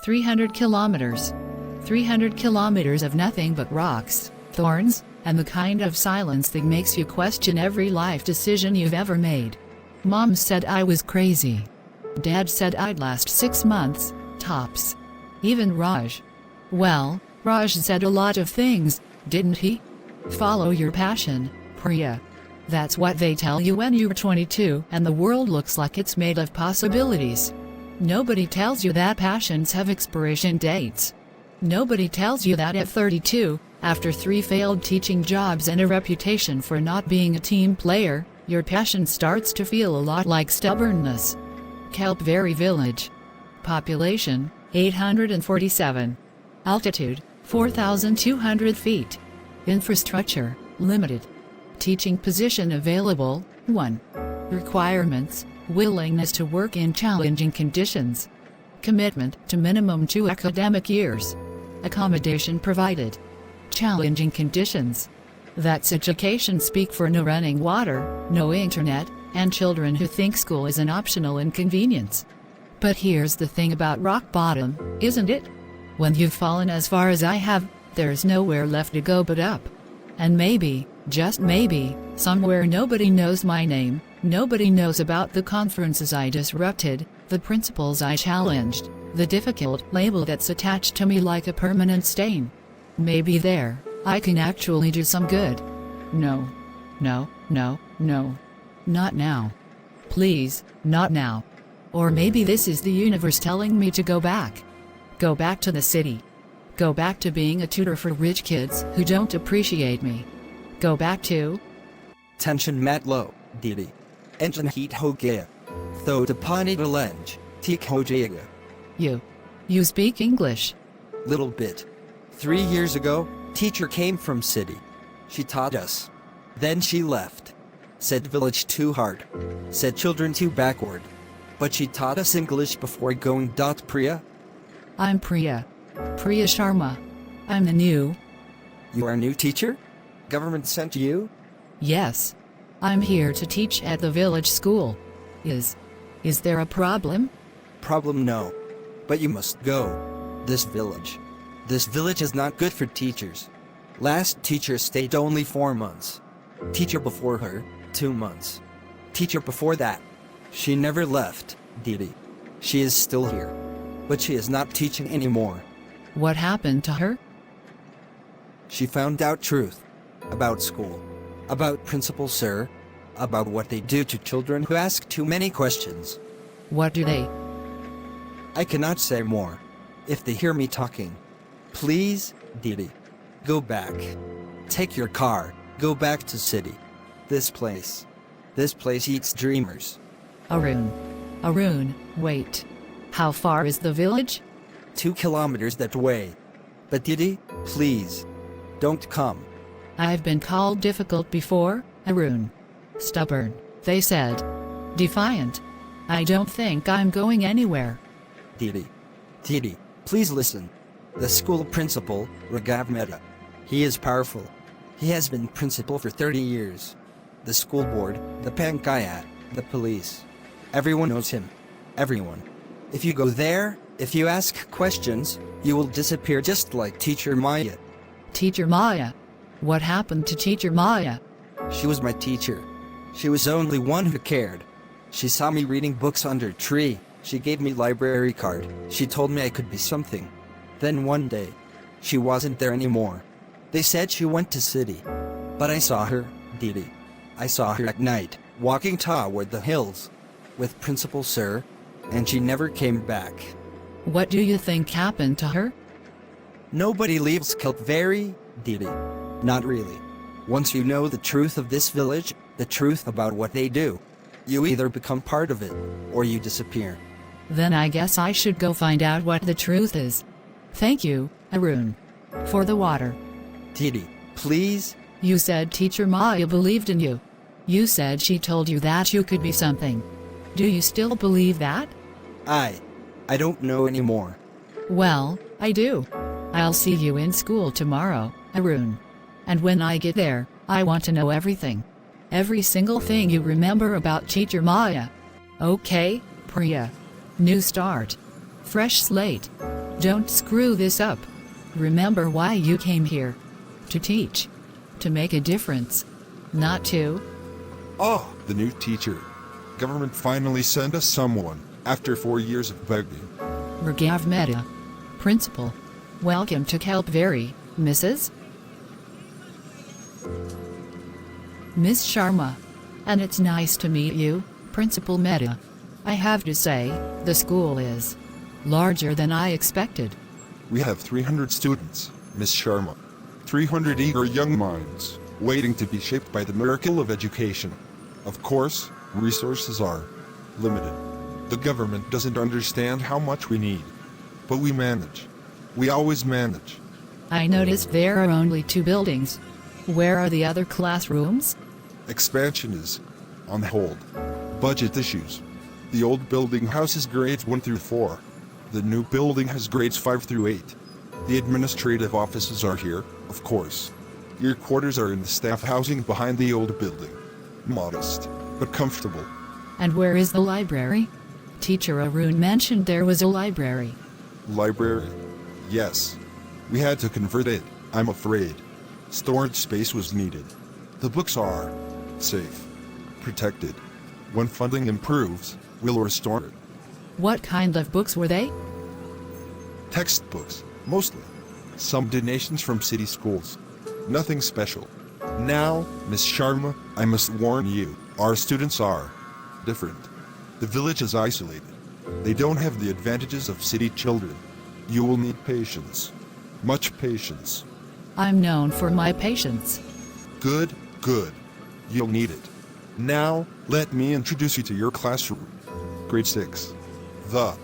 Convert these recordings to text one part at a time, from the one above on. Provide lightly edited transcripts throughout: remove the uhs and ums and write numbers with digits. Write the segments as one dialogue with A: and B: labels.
A: 300 kilometers. 300 kilometers of nothing but rocks, thorns, and the kind of silence that makes you question every life decision you've ever made. Mom said I was crazy. Dad said I'd last 6 months, tops. Even Raj. Well, Raj said a lot of things, didn't he? Follow your passion, Priya. That's what they tell you when you're 22 and the world looks like it's made of possibilities. Nobody tells you that passions have expiration dates. Nobody tells you that at 32, after 3 failed teaching jobs and a reputation for not being a team player, your passion starts to feel a lot like stubbornness. Kalpvari Village. Population, 847. Altitude, 4,200 feet. Infrastructure, limited. Teaching position available, 1. Requirements, willingness to work in challenging conditions. Commitment to minimum 2 academic years. Accommodation provided. Challenging conditions. That's education speak for no running water, no internet, and children who think school is an optional inconvenience. But here's the thing about rock bottom, isn't it? When you've fallen as far as I have, there's nowhere left to go but up. And maybe, just maybe, somewhere nobody knows my name, nobody knows about the conferences I disrupted, the principles I challenged, the difficult label that's attached to me like a permanent stain. Maybe there, I can actually do some good. No. No, no, no. Not now. Please, not now. Or maybe this is the universe telling me to go back. Go back to the city. Go back to being a tutor for rich kids who don't appreciate me. Go back to...
B: Tension mat low, Didi. Engine heat ho gaya. Tho tapani delenj, tik ho jaya.
A: You speak English?
B: Little bit. 3 years ago, teacher came from city. She taught us. Then she left. Said village too hard. Said children too backward. But she taught us English before going. Priya?
A: I'm Priya. Priya Sharma. I'm the new...
B: You are a new teacher? Government sent you?
A: Yes. I'm here to teach at the village school. Is there a problem?
B: Problem no. But you must go. This village is not good for teachers. Last teacher stayed only 4 months. Teacher before her, 2 months. Teacher before that. She never left, Didi. She is still here. But she is not teaching anymore.
A: What happened to her?
B: She found out truth. About school. About principal sir. About what they do to children who ask too many questions.
A: What do they?
B: I cannot say more. If they hear me talking. Please, Didi. Go back. Take your car. Go back to city. This place eats dreamers.
A: Arun, wait. How far is the village?
B: 2 kilometers that way. But Didi, please. Don't come.
A: I've been called difficult before, Arun. Stubborn, they said. Defiant. I don't think I'm going anywhere.
B: Didi, please listen. The school principal, Raghav Mehta. He is powerful. He has been principal for 30 years. The school board, the Panchayat, the police. Everyone knows him. Everyone. If you go there, if you ask questions, you will disappear just like Teacher Maya.
A: Teacher Maya? What happened to Teacher Maya?
B: She was my teacher. She was the only one who cared. She saw me reading books under a tree. She gave me library card. She told me I could be something. Then one day, she wasn't there anymore. They said she went to city. But I saw her, Didi. I saw her at night, walking toward the hills. With Principal Sir. And she never came back.
A: What do you think happened to her?
B: Nobody leaves Kalpvari, Didi. Not really. Once you know the truth of this village, the truth about what they do, you either become part of it, or you disappear.
A: Then I guess I should go find out what the truth is. Thank you, Arun. For the water.
B: Didi, please?
A: You said Teacher Maya believed in you. You said she told you that you could be something. Do you still believe that?
B: I don't know anymore.
A: Well, I do. I'll see you in school tomorrow, Arun. And when I get there, I want to know everything. Every single thing you remember about Teacher Maya. Okay, Priya. New start. Fresh slate. Don't screw this up. Remember why you came here. To teach. To make a difference. Not to.
C: Ah, the new teacher. Government finally sent us someone, after 4 years of begging.
A: Raghav Mehta. Principal. Welcome to Kalpvari, Mrs. Miss Sharma. And it's nice to meet you, Principal Mehta. I have to say, the school is larger than I expected.
C: We have 300 students, Miss Sharma. 300 eager young minds, waiting to be shaped by the miracle of education. Of course, resources are limited. The government doesn't understand how much we need. But we manage. We always manage.
A: I noticed there are only 2 buildings. Where are the other classrooms?
C: Expansion is on hold. Budget issues. The old building houses grades 1 through 4. The new building has grades 5 through 8. The administrative offices are here, of course. Your quarters are in the staff housing behind the old building. Modest, but comfortable.
A: And where is the library? Teacher Arun mentioned there was a library.
C: Library? Yes. We had to convert it, I'm afraid. Storage space was needed. The books are safe, protected. When funding improves, we'll restore it.
A: What kind of books were they?
C: Textbooks, mostly. Some donations from city schools. Nothing special. Now, Miss Sharma, I must warn you, our students are different. The village is isolated. They don't have the advantages of city children. You will need patience. Much patience.
A: I'm known for my patience.
C: Good, good. You'll need it. Now, let me introduce you to your classroom. Grade 6. The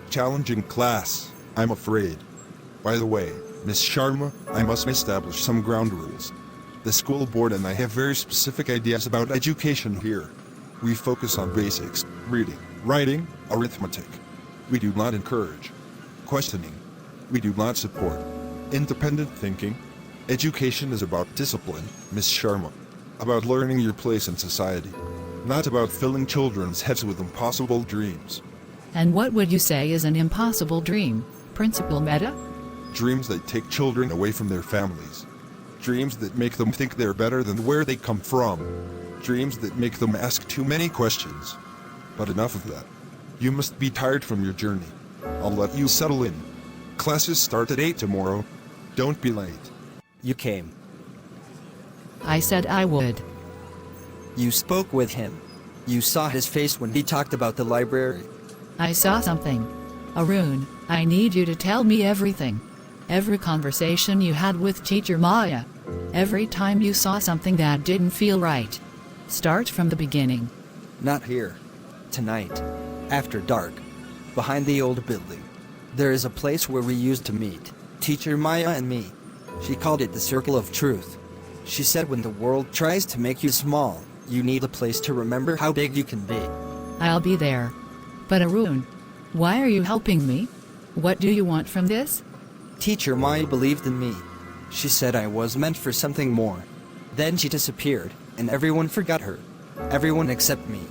C: challenging class, I'm afraid. By the way, Miss Sharma, I must establish some ground rules. The school board and I have very specific ideas about education here. We focus on basics, reading, writing, arithmetic. We do not encourage questioning. We do not support independent thinking. Education is about discipline, Miss Sharma. About learning your place in society. Not about filling children's heads with impossible dreams.
A: And what would you say is an impossible dream, Principal Mehta?
C: Dreams that take children away from their families. Dreams that make them think they're better than where they come from. Dreams that make them ask too many questions. But enough of that. You must be tired from your journey. I'll let you settle in. Classes start at 8 tomorrow. Don't be late.
B: You came.
A: I said I would.
B: You spoke with him. You saw his face when he talked about the library.
A: I saw something. Arun, I need you to tell me everything. Every conversation you had with Teacher Maya. Every time you saw something that didn't feel right. Start from the beginning.
B: Not here. Tonight. After dark. Behind the old building. There is a place where we used to meet. Teacher Maya and me. She called it the Circle of Truth. She said when the world tries to make you small, you need a place to remember how big you can be.
A: I'll be there. But Arun, why are you helping me? What do you want from this?
B: Teacher Maya believed in me. She said I was meant for something more. Then she disappeared, and everyone forgot her. Everyone except me.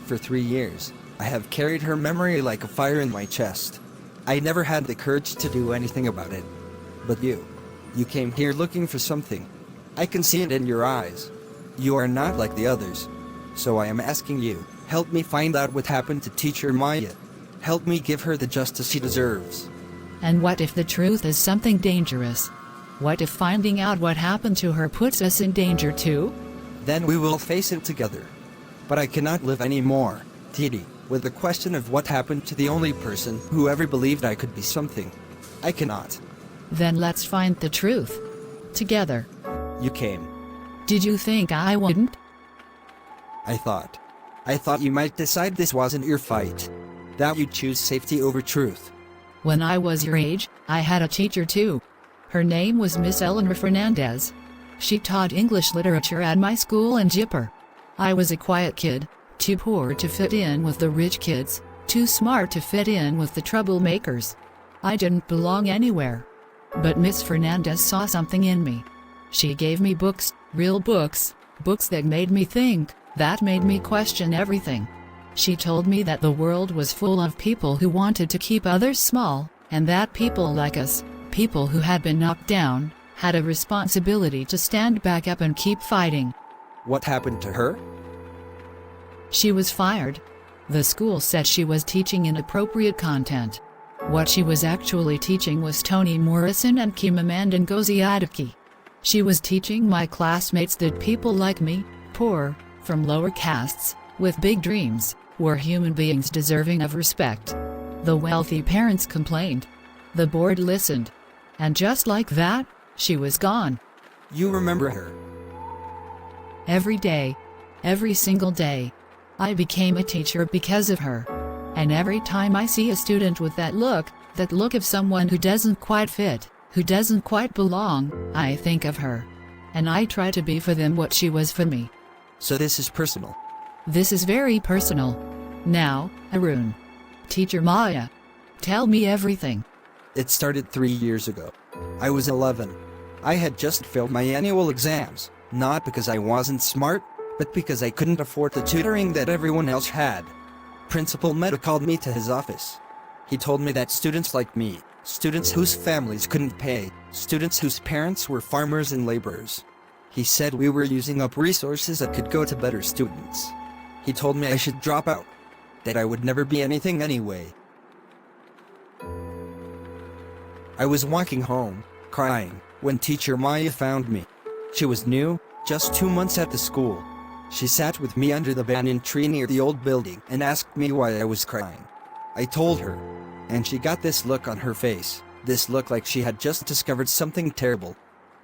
B: For 3 years, I have carried her memory like a fire in my chest. I never had the courage to do anything about it. But you came here looking for something. I can see it in your eyes. You are not like the others. So I am asking you, help me find out what happened to Teacher Maya. Help me give her the justice she deserves.
A: And what if the truth is something dangerous? What if finding out what happened to her puts us in danger too?
B: Then we will face it together. But I cannot live anymore, Titi, with the question of what happened to the only person who ever believed I could be something. I cannot.
A: Then let's find the truth. Together.
B: You came.
A: Did you think I wouldn't?
B: I thought you might decide this wasn't your fight. That you'd choose safety over truth.
A: When I was your age, I had a teacher too. Her name was Miss Eleanor Fernandez. She taught English literature at my school in Jipper. I was a quiet kid, too poor to fit in with the rich kids, too smart to fit in with the troublemakers. I didn't belong anywhere. But Miss Fernandez saw something in me. She gave me books, real books, books that made me think, that made me question everything. She told me that the world was full of people who wanted to keep others small, And that people like us, people who had been knocked down, had a responsibility to stand back up and keep fighting.
B: What happened to her?
A: She was fired. The school said she was teaching inappropriate content. What she was actually teaching was Toni Morrison and Chimamanda Ngozi Adichie. She was teaching my classmates that people like me, poor, from lower castes, with big dreams, were human beings deserving of respect. The wealthy parents complained. The board listened. And just like that, she was gone.
B: You remember her?
A: Every day. Every single day. I became a teacher because of her. And every time I see a student with that look of someone who doesn't quite fit, who doesn't quite belong, I think of her. And I try to be for them what she was for me.
B: So this is personal.
A: This is very personal. Now, Arun. Teacher Maya. Tell me everything.
B: It started 3 years ago. I was 11. I had just failed my annual exams, not because I wasn't smart, but because I couldn't afford the tutoring that everyone else had. Principal Mehta called me to his office. He told me that students like me, students whose families couldn't pay, students whose parents were farmers and laborers. He said we were using up resources that could go to better students. He told me I should drop out, that I would never be anything anyway. I was walking home, crying, when teacher Maya found me. She was new, just 2 months at the school. She sat with me under the banyan tree near the old building and asked me why I was crying. I told her, and she got this look on her face, this look like she had just discovered something terrible.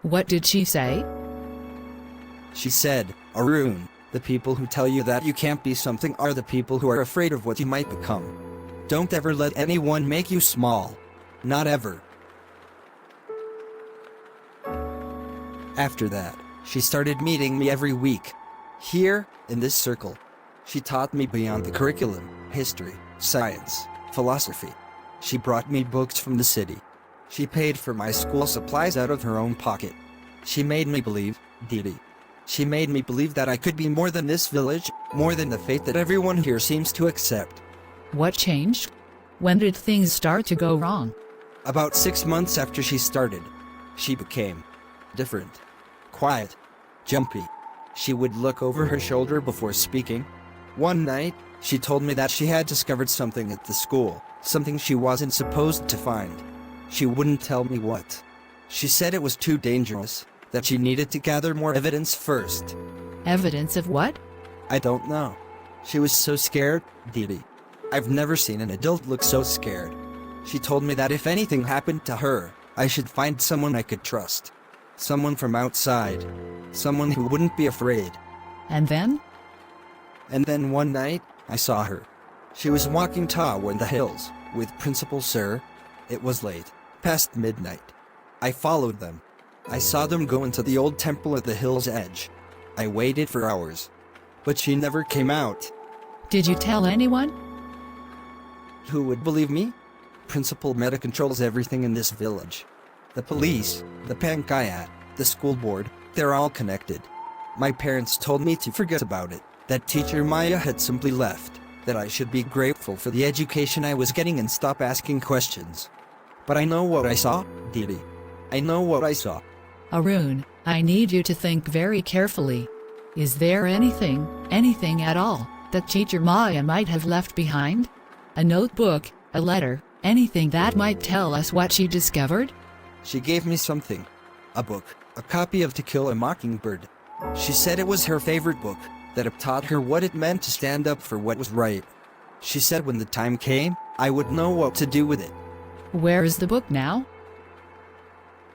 A: What did she say?
B: She said, Arun, the people who tell you that you can't be something are the people who are afraid of what you might become. Don't ever let anyone make you small. Not ever. After that, she started meeting me every week. Here, in this circle. She taught me beyond the curriculum, history, science, philosophy. She brought me books from the city. She paid for my school supplies out of her own pocket. She made me believe, Didi. She made me believe that I could be more than this village, more than the fate that everyone here seems to accept.
A: What changed? When did things start to go wrong?
B: About 6 months after she started, she became different, quiet, jumpy. She would look over her shoulder before speaking. One night, she told me that she had discovered something at the school, something she wasn't supposed to find. She wouldn't tell me what. She said it was too dangerous, that she needed to gather more evidence first.
A: Evidence of what?
B: I don't know. She was so scared, Didi. I've never seen an adult look so scared. She told me that if anything happened to her, I should find someone I could trust. Someone from outside. Someone who wouldn't be afraid.
A: And then?
B: And then one night, I saw her. She was walking toward the hills, with Principal Sir. It was late, past midnight. I followed them. I saw them go into the old temple at the hill's edge. I waited for hours. But she never came out.
A: Did you tell anyone?
B: Who would believe me? Principal Mehta controls everything in this village. The police, the Panchayat, the school board, they're all connected. My parents told me to forget about it, that teacher Maya had simply left, that I should be grateful for the education I was getting and stop asking questions. But I know what I saw, Didi. I know what I saw.
A: Arun, I need you to think very carefully. Is there anything at all, that teacher Maya might have left behind? A notebook, a letter, anything that might tell us what she discovered?
B: She gave me something. A book, a copy of To Kill a Mockingbird. She said it was her favorite book, that it taught her what it meant to stand up for what was right. She said when the time came, I would know what to do with it.
A: Where is the book now?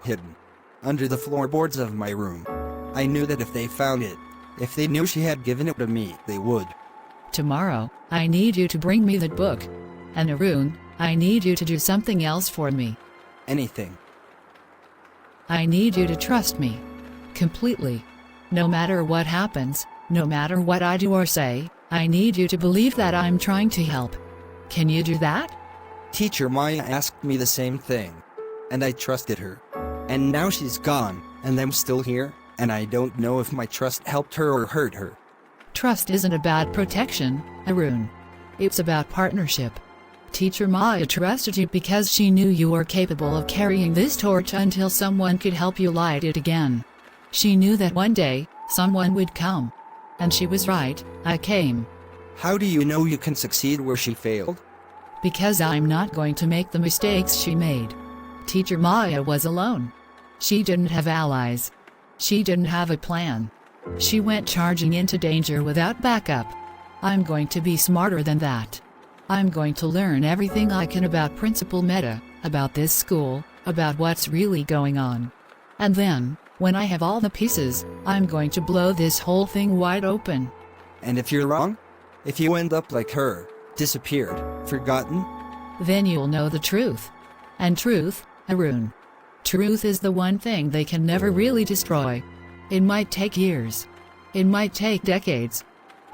B: Hidden. Under the floorboards of my room. I knew that if they found it, if they knew she had given it to me, they would.
A: Tomorrow, I need you to bring me that book. And Arun, I need you to do something else for me.
B: Anything.
A: I need you to trust me. Completely. No matter what happens, no matter what I do or say, I need you to believe that I'm trying to help. Can you do that?
B: Teacher Maya asked me the same thing. And I trusted her. And now she's gone, and I'm still here, and I don't know if my trust helped her or hurt her.
A: Trust isn't about protection, Arun. It's about partnership. Teacher Maya trusted you because she knew you were capable of carrying this torch until someone could help you light it again. She knew that one day, someone would come. And she was right, I came.
B: How do you know you can succeed where she failed?
A: Because I'm not going to make the mistakes she made. Teacher Maya was alone. She didn't have allies. She didn't have a plan. She went charging into danger without backup. I'm going to be smarter than that. I'm going to learn everything I can about Principal Meta, about this school, about what's really going on. And then, when I have all the pieces, I'm going to blow this whole thing wide open.
B: And if you're wrong? If you end up like her, disappeared, forgotten?
A: Then you'll know the truth. And truth, Arun. Truth is the one thing they can never really destroy. It might take years. It might take decades.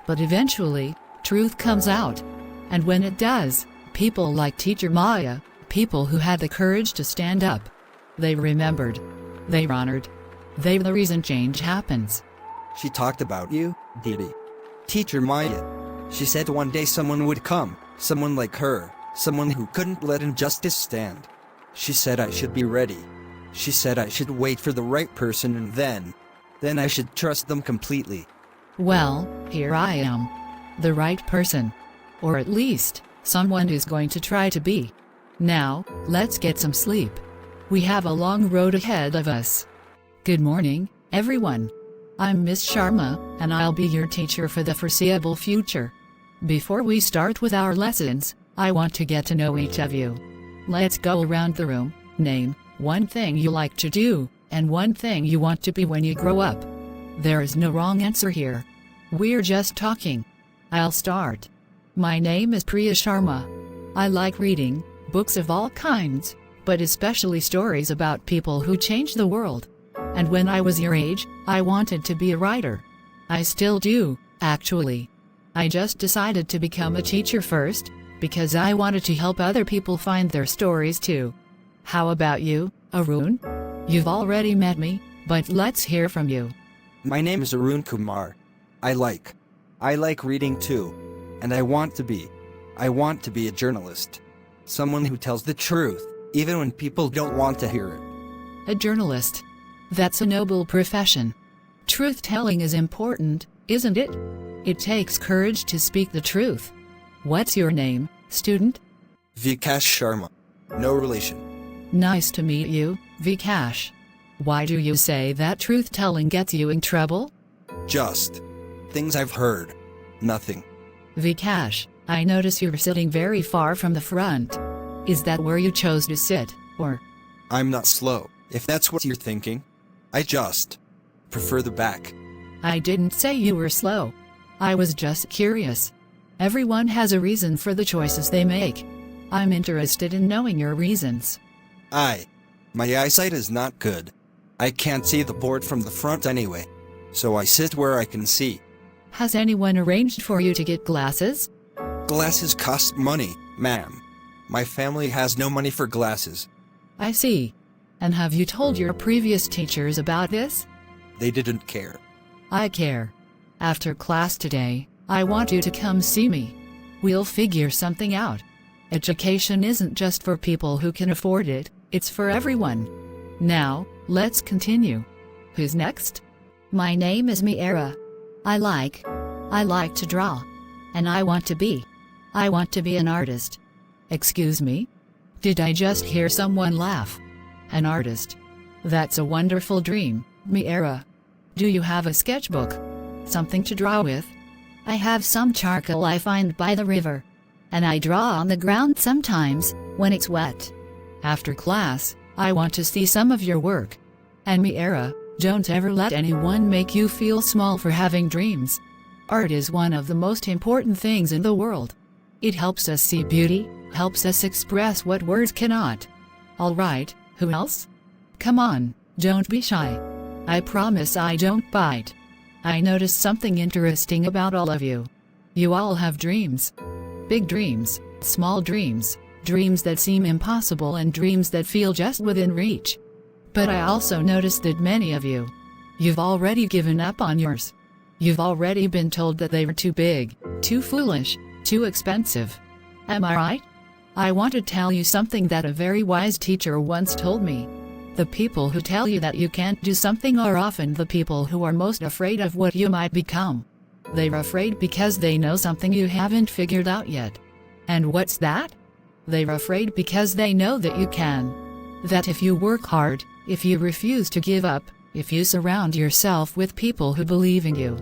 A: But eventually, truth comes out. And when it does, people like Teacher Maya, people who had the courage to stand up, they remembered. They honored. They're the reason change happens.
B: She talked about you, Didi. Teacher Maya. She said one day someone would come, someone like her, someone who couldn't let injustice stand. She said I should be ready. She said I should wait for the right person and then I should trust them completely.
A: Well, here I am. The right person. Or at least, someone who's going to try to be. Now, let's get some sleep. We have a long road ahead of us. Good morning, everyone. I'm Miss Sharma, and I'll be your teacher for the foreseeable future. Before we start with our lessons, I want to get to know each of you. Let's go around the room, name one thing you like to do, and one thing you want to be when you grow up. There is no wrong answer here. We're just talking. I'll start. My name is Priya Sharma. I like reading books of all kinds, but especially stories about people who changed the world. And when I was your age, I wanted to be a writer. I still do, actually. I just decided to become a teacher first, because I wanted to help other people find their stories too. How about you, Arun? You've already met me, but let's hear from you.
B: My name is Arun Kumar. I like reading too. And I want to be a journalist. Someone who tells the truth, even when people don't want to hear it.
A: A journalist. That's a noble profession. Truth-telling is important, isn't it? It takes courage to speak the truth. What's your name, student?
B: Vikash Sharma. No relation.
A: Nice to meet you, Vikash. Why do you say that truth-telling gets you in trouble?
B: Just things I've heard. Nothing.
A: Vikash, I notice you're sitting very far from the front. Is that where you chose to sit, or?
B: I'm not slow, if that's what you're thinking. I just prefer the back.
A: I didn't say you were slow. I was just curious. Everyone has a reason for the choices they make. I'm interested in knowing your reasons.
B: My eyesight is not good. I can't see the board from the front anyway. So I sit where I can see.
A: Has anyone arranged for you to get glasses?
B: Glasses cost money, ma'am. My family has no money for glasses.
A: I see. And have you told your previous teachers about this?
B: They didn't care.
A: I care. After class today, I want you to come see me. We'll figure something out. Education isn't just for people who can afford it, it's for everyone. Now, let's continue. Who's next?
D: My name is Miera. I like to draw. And I want to be an artist.
A: Excuse me? Did I just hear someone laugh? An artist. That's a wonderful dream, Miera. Do you have a sketchbook? Something to draw with?
D: I have some charcoal I find by the river. And I draw on the ground sometimes, when it's wet.
A: After class, I want to see some of your work. And Miera, don't ever let anyone make you feel small for having dreams. Art is one of the most important things in the world. It helps us see beauty, helps us express what words cannot. All right, who else? Come on, don't be shy. I promise I don't bite. I noticed something interesting about all of you. You all have dreams. Big dreams, small dreams, dreams that seem impossible and dreams that feel just within reach. But I also noticed that many of you've already given up on yours. You've already been told that they were too big, too foolish, too expensive. Am I right? I want to tell you something that a very wise teacher once told me. The people who tell you that you can't do something are often the people who are most afraid of what you might become. They're afraid because they know something you haven't figured out yet. And what's that? They're afraid because they know that you can. That if you work hard, if you refuse to give up, if you surround yourself with people who believe in you,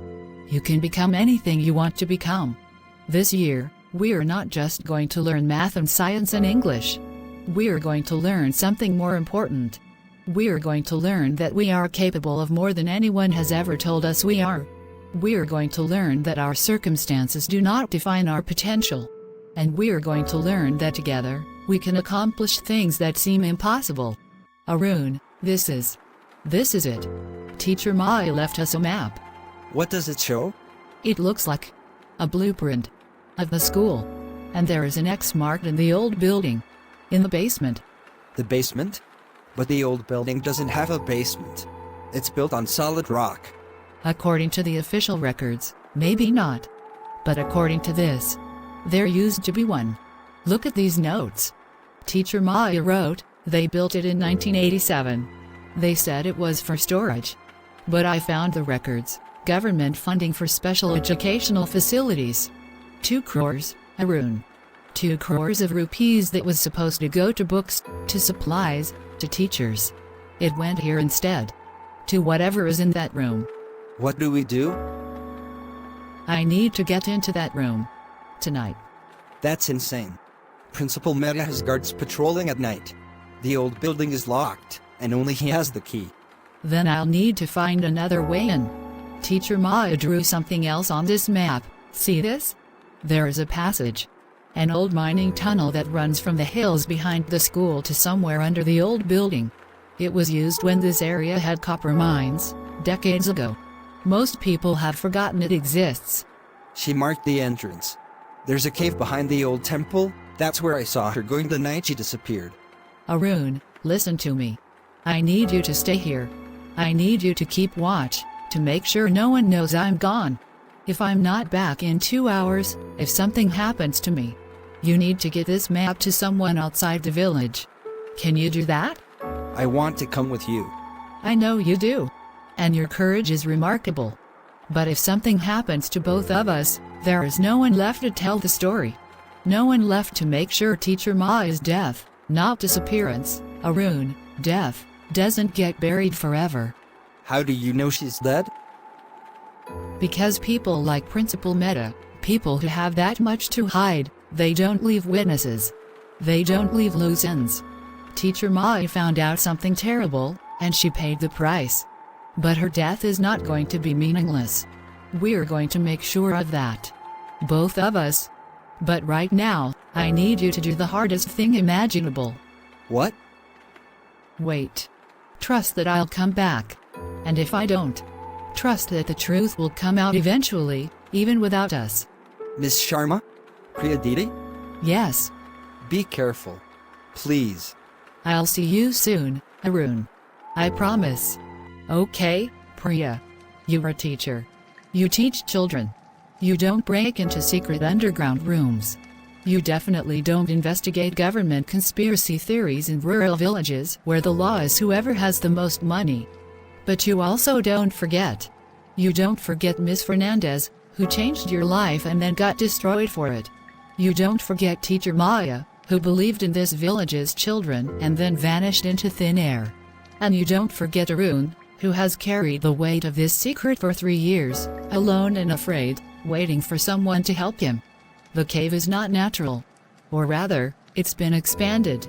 A: you can become anything you want to become. This year, we're not just going to learn math and science and English. We're going to learn something more important. We're going to learn that we are capable of more than anyone has ever told us we are. We're going to learn that our circumstances do not define our potential. And we're going to learn that together, we can accomplish things that seem impossible. Arun, this is it. Teacher Maya left us a map.
B: What does it show?
A: It looks like a blueprint of the school. And there is an X marked in the old building. In the basement.
B: The basement? But the old building doesn't have a basement. It's built on solid rock.
A: According to the official records, maybe not. But according to this, there used to be one. Look at these notes. Teacher Maya wrote, they built it in 1987. They said it was for storage. But I found the records, government funding for special educational facilities. 2 crores, Arun. 2 crores of rupees that was supposed to go to books, to supplies, to teachers. It went here instead. To whatever is in that room.
B: What do we do?
A: I need to get into that room. Tonight.
B: That's insane. Principal Mehta has guards patrolling at night. The old building is locked, and only he has the key.
A: Then I'll need to find another way in. Teacher Maya drew something else on this map. See this? There is a passage. An old mining tunnel that runs from the hills behind the school to somewhere under the old building. It was used when this area had copper mines, decades ago. Most people have forgotten it exists.
B: She marked the entrance. There's a cave behind the old temple. That's where I saw her going the night she disappeared.
A: Arun, listen to me. I need you to stay here. I need you to keep watch, to make sure no one knows I'm gone. If I'm not back in 2 hours, if something happens to me, you need to get this map to someone outside the village. Can you do that?
B: I want to come with you.
A: I know you do. And your courage is remarkable. But if something happens to both of us, there is no one left to tell the story. No one left to make sure Teacher Maya's death, not disappearance, Arun, death, doesn't get buried forever.
B: How do you know she's dead?
A: Because people like Principal Mehta, people who have that much to hide, they don't leave witnesses. They don't leave loose ends. Teacher Maya found out something terrible, and she paid the price. But her death is not going to be meaningless. We're going to make sure of that. Both of us. But right now, I need you to do the hardest thing imaginable.
B: What?
A: Wait. Trust that I'll come back. And if I don't, trust that the truth will come out eventually, even without us.
B: Miss Sharma? Priyaditi?
A: Yes.
B: Be careful. Please.
A: I'll see you soon, Arun. I promise. Okay, Priya. You're a teacher. You teach children. You don't break into secret underground rooms. You definitely don't investigate government conspiracy theories in rural villages where the law is whoever has the most money. But you also don't forget. You don't forget Miss Fernandez, who changed your life and then got destroyed for it. You don't forget Teacher Maya, who believed in this village's children and then vanished into thin air. And you don't forget Arun, who has carried the weight of this secret for 3 years, alone and afraid, waiting for someone to help him. The cave is not natural. Or rather, it's been expanded.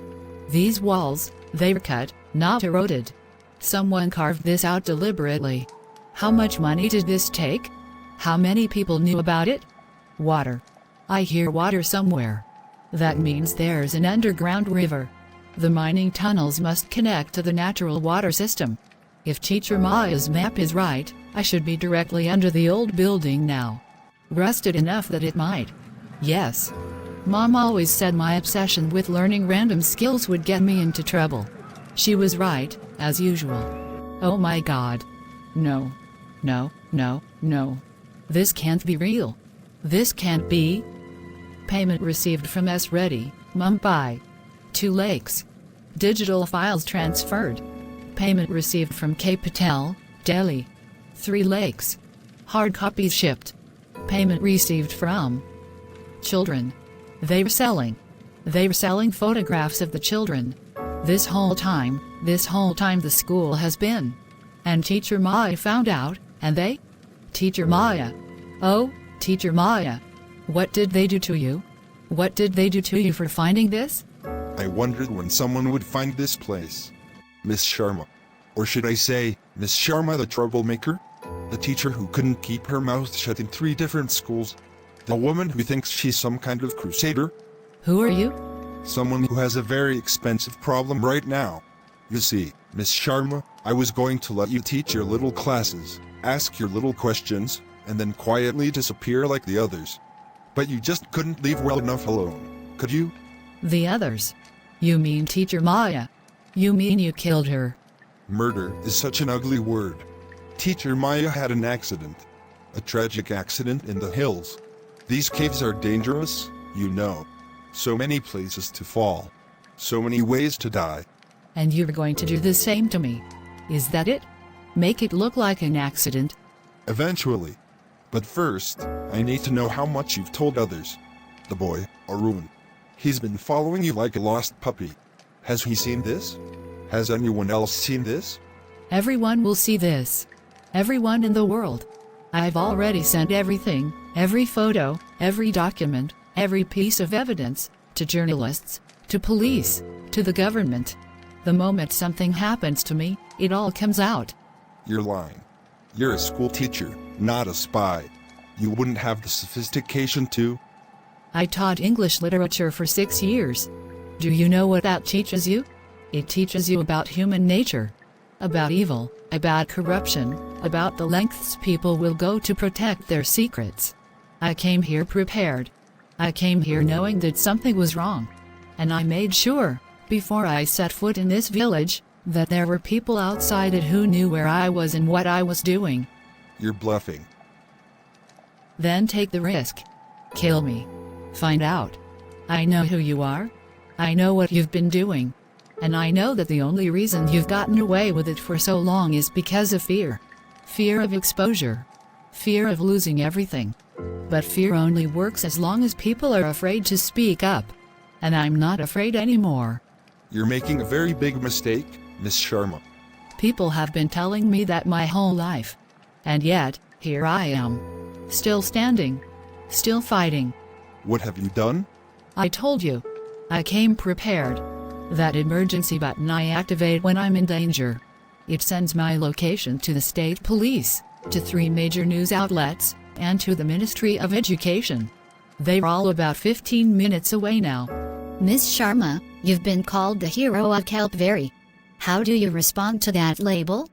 A: These walls, they were cut, not eroded. Someone carved this out deliberately. How much money did this take? How many people knew about it? Water. I hear water somewhere. That means there's an underground river. The mining tunnels must connect to the natural water system. If Teacher Maya's map is right, I should be directly under the old building now. Rusted enough that it might. Yes. Mom always said my obsession with learning random skills would get me into trouble. She was right, as usual. Oh my God. No. No, no, no. This can't be real. This can't be. Payment received from S. Reddy, Mumbai. 2 lakes. Digital files transferred. Payment received from K. Patel, Delhi. 3 lakes. Hard copies shipped. Payment received from children. They were selling photographs of the children. This whole time the school has been. And Teacher Maya found out, and they? Teacher Maya. Oh, Teacher Maya. What did they do to you? What did they do to you for finding this?
C: I wondered when someone would find this place. Miss Sharma. Or should I say, Miss Sharma the troublemaker? The teacher who couldn't keep her mouth shut in 3 different schools. The woman who thinks she's some kind of crusader.
A: Who are you?
C: Someone who has a very expensive problem right now. You see, Miss Sharma, I was going to let you teach your little classes, ask your little questions, and then quietly disappear like the others. But you just couldn't leave well enough alone, could you?
A: The others? You mean Teacher Maya? You mean you killed her?
C: Murder is such an ugly word. Teacher Maya had an accident. A tragic accident in the hills. These caves are dangerous, you know. So many places to fall. So many ways to die.
A: And you're going to do the same to me. Is that it? Make it look like an accident.
C: Eventually. But first, I need to know how much you've told others. The boy, Arun. He's been following you like a lost puppy. Has he seen this? Has anyone else seen this?
A: Everyone will see this. Everyone in the world. I've already sent everything, every photo, every document, every piece of evidence, to journalists, to police, to the government. The moment something happens to me, it all comes out.
C: You're lying. You're a school teacher, not a spy. You wouldn't have the sophistication to.
A: I taught English literature for 6 years. Do you know what that teaches you? It teaches you about human nature. About evil, about corruption, about the lengths people will go to protect their secrets. I came here prepared. I came here knowing that something was wrong. And I made sure, before I set foot in this village, that there were people outside it who knew where I was and what I was doing.
C: You're bluffing.
A: Then take the risk. Kill me. Find out. I know who you are. I know what you've been doing. And I know that the only reason you've gotten away with it for so long is because of fear. Fear of exposure. Fear of losing everything. But fear only works as long as people are afraid to speak up. And I'm not afraid anymore.
C: You're making a very big mistake, Miss Sharma.
A: People have been telling me that my whole life. And yet, here I am. Still standing. Still fighting.
C: What have you done?
A: I told you. I came prepared. That emergency button I activate when I'm in danger. It sends my location to the state police, to 3 major news outlets, and to the Ministry of Education. They're all about 15 minutes away now.
D: Miss Sharma, you've been called the hero of Kalpvari. How do you respond to that label?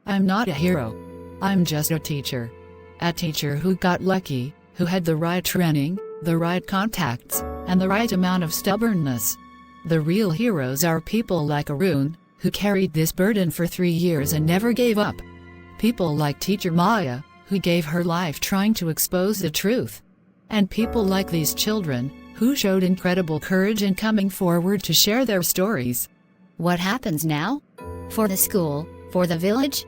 A: I'm not a hero. I'm just a teacher. A teacher who got lucky, who had the right training, the right contacts, and the right amount of stubbornness. The real heroes are people like Arun, who carried this burden for 3 years and never gave up. People like Teacher Maya, who gave her life trying to expose the truth. And people like these children, who showed incredible courage in coming forward to share their stories.
D: What happens now? For the school, for the village?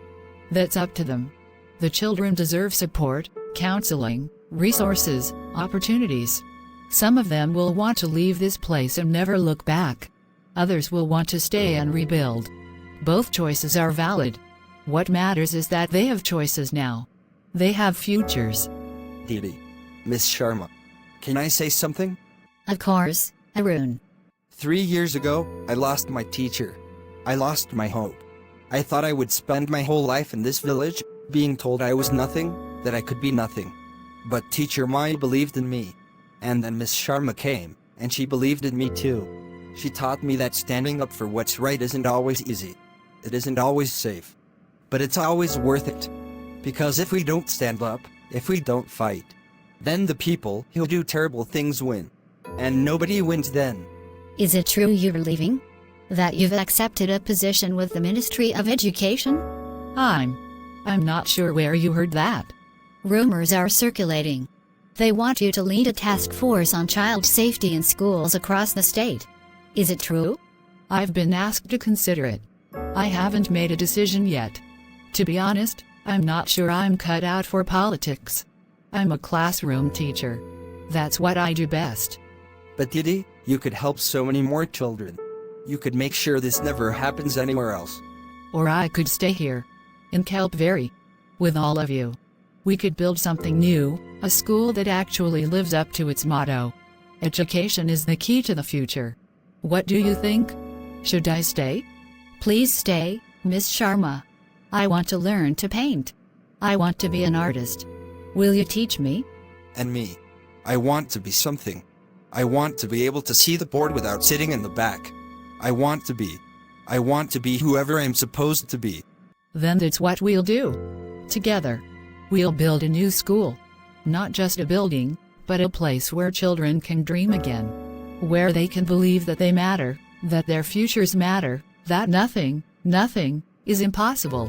A: That's up to them. The children deserve support, counseling, resources, opportunities. Some of them will want to leave this place and never look back. Others will want to stay and rebuild. Both choices are valid. What matters is that they have choices now. They have futures.
B: Didi. Miss Sharma. Can I say something?
D: Of course, Arun.
B: 3 years ago, I lost my teacher. I lost my hope. I thought I would spend my whole life in this village, being told I was nothing, that I could be nothing. But Teacher Maya believed in me. And then Miss Sharma came, and she believed in me too. She taught me that standing up for what's right isn't always easy. It isn't always safe. But it's always worth it. Because if we don't stand up, if we don't fight, then the people who do terrible things win. And nobody wins then.
D: Is it true you're leaving? That you've accepted a position with the Ministry of Education?
A: I'm not sure where you heard that.
D: Rumors are circulating. They want you to lead a task force on child safety in schools across the state. Is it true?
A: I've been asked to consider it. I haven't made a decision yet. To be honest, I'm not sure I'm cut out for politics. I'm a classroom teacher. That's what I do best.
B: But Didi, you could help so many more children. You could make sure this never happens anywhere else.
A: Or I could stay here, in Kelp Valley, with all of you. We could build something new, a school that actually lives up to its motto. Education is the key to the future. What do you think? Should I stay?
D: Please stay, Miss Sharma. I want to learn to paint. I want to be an artist. Will you teach me?
B: And me. I want to be something. I want to be able to see the board without sitting in the back. I want to be whoever I'm supposed to be.
A: Then that's what we'll do. Together. We'll build a new school. Not just a building, but a place where children can dream again. Where they can believe that they matter, that their futures matter, that nothing is impossible.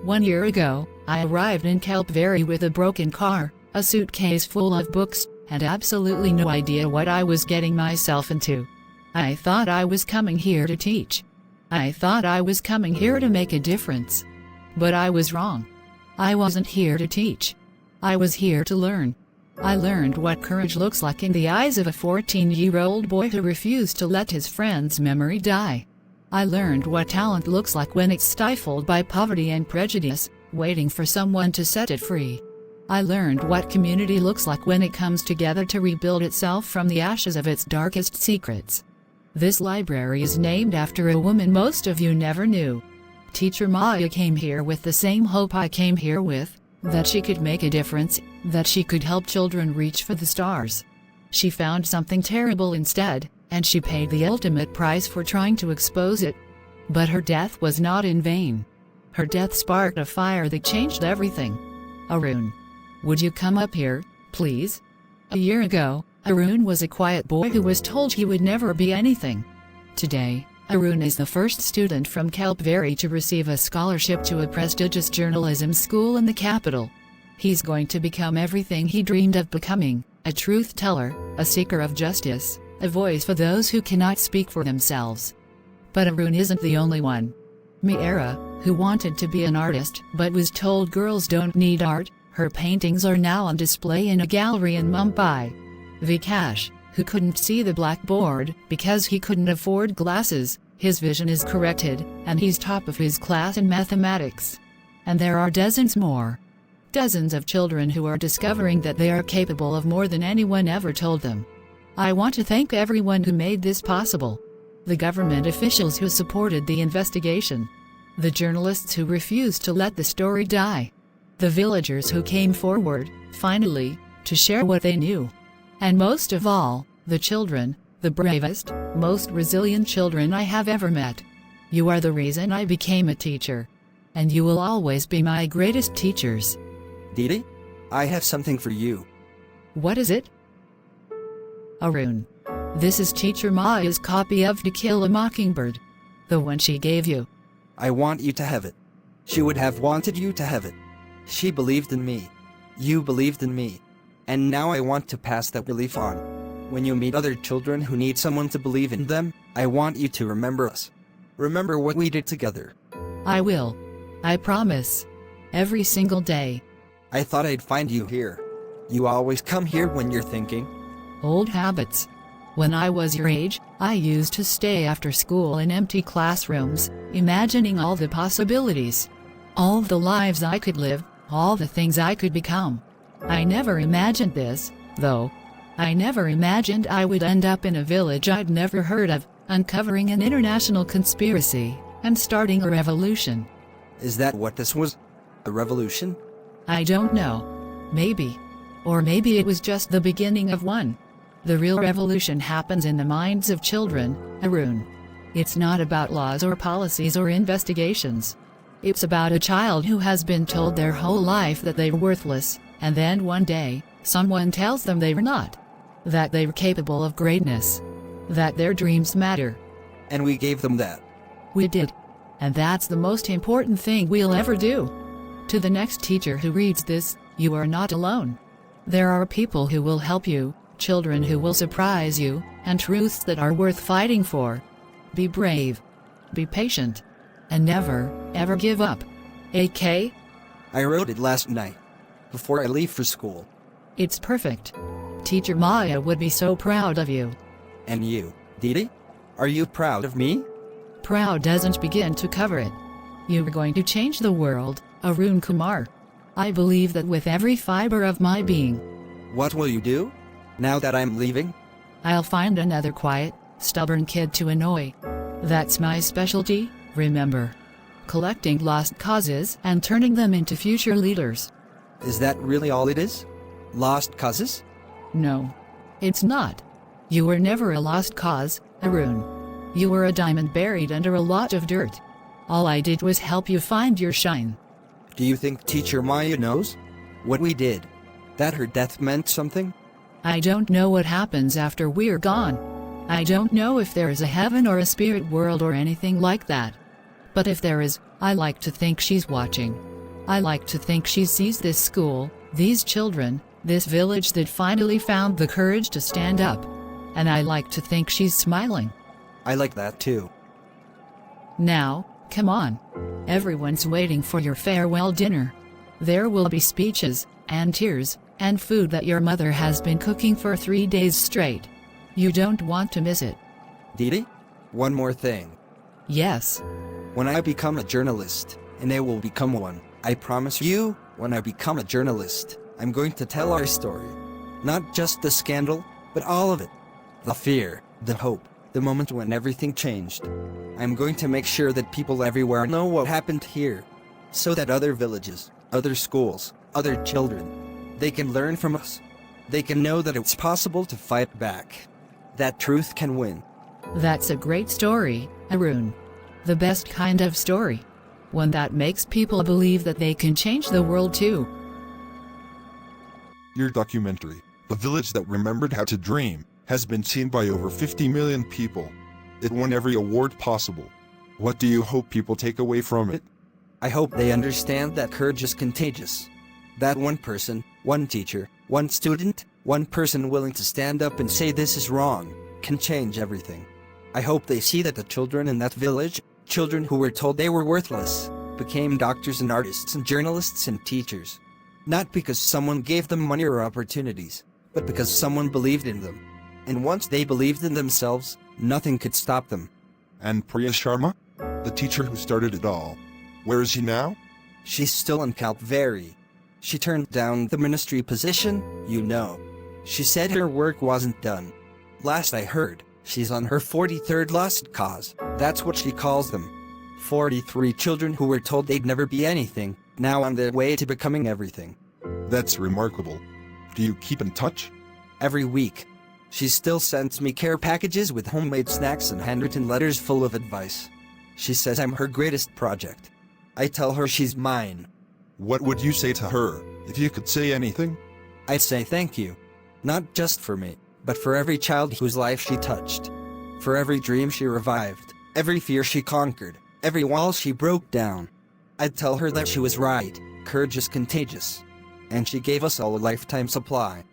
A: 1 year ago, I arrived in Kelp Valley with a broken car, a suitcase full of books, and absolutely no idea what I was getting myself into. I thought I was coming here to teach. I thought I was coming here to make a difference. But I was wrong. I wasn't here to teach. I was here to learn. I learned what courage looks like in the eyes of a 14-year-old boy who refused to let his friend's memory die. I learned what talent looks like when it's stifled by poverty and prejudice, waiting for someone to set it free. I learned what community looks like when it comes together to rebuild itself from the ashes of its darkest secrets. This library is named after a woman most of you never knew. Teacher Maya came here with the same hope I came here with, that she could make a difference, that she could help children reach for the stars. She found something terrible instead, and she paid the ultimate price for trying to expose it. But her death was not in vain. Her death sparked a fire that changed everything. Arun. Would you come up here, please? A year ago, Arun was a quiet boy who was told he would never be anything. Today, Arun is the first student from Kelp Valley to receive a scholarship to a prestigious journalism school in the capital. He's going to become everything he dreamed of becoming, a truth teller, a seeker of justice, a voice for those who cannot speak for themselves. But Arun isn't the only one. Meera, who wanted to be an artist but was told girls don't need art, her paintings are now on display in a gallery in Mumbai. Vikash, who couldn't see the blackboard because he couldn't afford glasses, his vision is corrected, and he's top of his class in mathematics. And there are dozens more. Dozens of children who are discovering that they are capable of more than anyone ever told them. I want to thank everyone who made this possible. The government officials who supported the investigation. The journalists who refused to let the story die. The villagers who came forward, finally, to share what they knew. And most of all, the children, the bravest, most resilient children I have ever met. You are the reason I became a teacher. And you will always be my greatest teachers.
B: Didi? I have something for you.
A: What is it? Arun. This is Teacher Maya's copy of To Kill a Mockingbird. The one she gave you.
B: I want you to have it. She would have wanted you to have it. She believed in me. You believed in me. And now I want to pass that belief on. When you meet other children who need someone to believe in them, I want you to remember us. Remember what we did together.
A: I will. I promise. Every single day.
B: I thought I'd find you here. You always come here when you're thinking.
A: Old habits. When I was your age, I used to stay after school in empty classrooms, imagining all the possibilities. All the lives I could live, all the things I could become. I never imagined this, though. I never imagined I would end up in a village I'd never heard of, uncovering an international conspiracy, and starting a revolution.
B: Is that what this was? A revolution?
A: I don't know. Maybe. Or maybe it was just the beginning of one. The real revolution happens in the minds of children, Arun. It's not about laws or policies or investigations. It's about a child who has been told their whole life that they're worthless, and then one day, someone tells them they're not. That they're capable of greatness. That their dreams matter.
B: And we gave them that.
A: We did. And that's the most important thing we'll ever do. To the next teacher who reads this, you are not alone. There are people who will help you, children who will surprise you, and truths that are worth fighting for. Be brave. Be patient. And never, ever give up. AK?
B: I wrote it last night, before I leave for school.
A: It's perfect. Teacher Maya would be so proud of you.
B: And you, Didi? Are you proud of me?
A: Proud doesn't begin to cover it. You are going to change the world, Arun Kumar. I believe that with every fiber of my being.
B: What will you do, now that I'm leaving?
A: I'll find another quiet, stubborn kid to annoy. That's my specialty, remember. Collecting lost causes and turning them into future leaders.
B: Is that really all it is? Lost causes?
A: No. It's not. You were never a lost cause, Arun. You were a diamond buried under a lot of dirt. All I did was help you find your shine.
B: Do you think Teacher Maya knows what we did? That her death meant something?
A: I don't know what happens after we're gone. I don't know if there is a heaven or a spirit world or anything like that. But if there is, I like to think she's watching. I like to think she sees this school, these children, this village that finally found the courage to stand up. And I like to think she's smiling.
B: I like that too.
A: Now, come on. Everyone's waiting for your farewell dinner. There will be speeches, and tears, and food that your mother has been cooking for 3 days straight. You don't want to miss it.
B: Didi? One more thing.
A: Yes.
B: When I become a journalist, and I will become one, I promise you, when I become a journalist, I'm going to tell our story. Not just the scandal, but all of it. The fear, the hope, the moment when everything changed. I'm going to make sure that people everywhere know what happened here. So that other villages, other schools, other children, they can learn from us. They can know that it's possible to fight back. That truth can win.
A: That's a great story, Arun. The best kind of story. One that makes people believe that they can change the world too.
C: Your documentary, The Village That Remembered How to Dream, has been seen by over 50 million people. It won every award possible. What do you hope people take away from it?
B: I hope they understand that courage is contagious. That one person, one teacher, one student, one person willing to stand up and say this is wrong, can change everything. I hope they see that the children in that village, children who were told they were worthless, became doctors and artists and journalists and teachers. Not because someone gave them money or opportunities, but because someone believed in them. And once they believed in themselves, nothing could stop them.
C: And Priya Sharma? The teacher who started it all. Where is she now?
B: She's still in Kalpvari. She turned down the ministry position, you know. She said her work wasn't done. Last I heard, she's on her 43rd lost cause. That's what she calls them. 43 children who were told they'd never be anything, now on their way to becoming everything.
C: That's remarkable. Do you keep in touch?
B: Every week. She still sends me care packages with homemade snacks and handwritten letters full of advice. She says I'm her greatest project. I tell her she's mine.
C: What would you say to her, if you could say anything?
B: I'd say thank you. Not just for me, but for every child whose life she touched. For every dream she revived, every fear she conquered, every wall she broke down. I'd tell her that she was right, courage is contagious. And she gave us all a lifetime supply.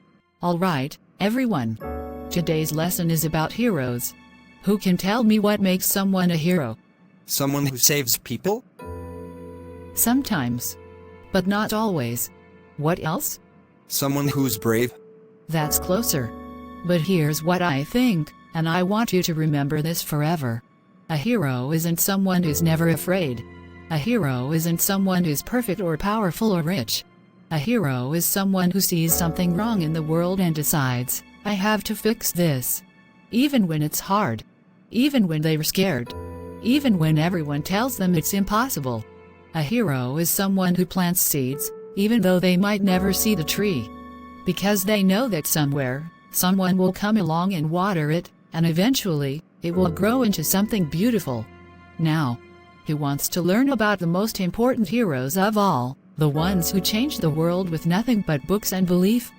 A: All right, everyone. Today's lesson is about heroes. Who can tell me what makes someone a hero?
B: Someone who saves people?
A: Sometimes. But not always. What else?
B: Someone who's brave?
A: That's closer. But here's what I think, and I want you to remember this forever. A hero isn't someone who's never afraid. A hero isn't someone who's perfect or powerful or rich. A hero is someone who sees something wrong in the world and decides, I have to fix this. Even when it's hard. Even when they're scared. Even when everyone tells them it's impossible. A hero is someone who plants seeds, even though they might never see the tree. Because they know that somewhere, someone will come along and water it, and eventually, it will grow into something beautiful. Now, who wants to learn about the most important heroes of all, the ones who changed the world with nothing but books and belief?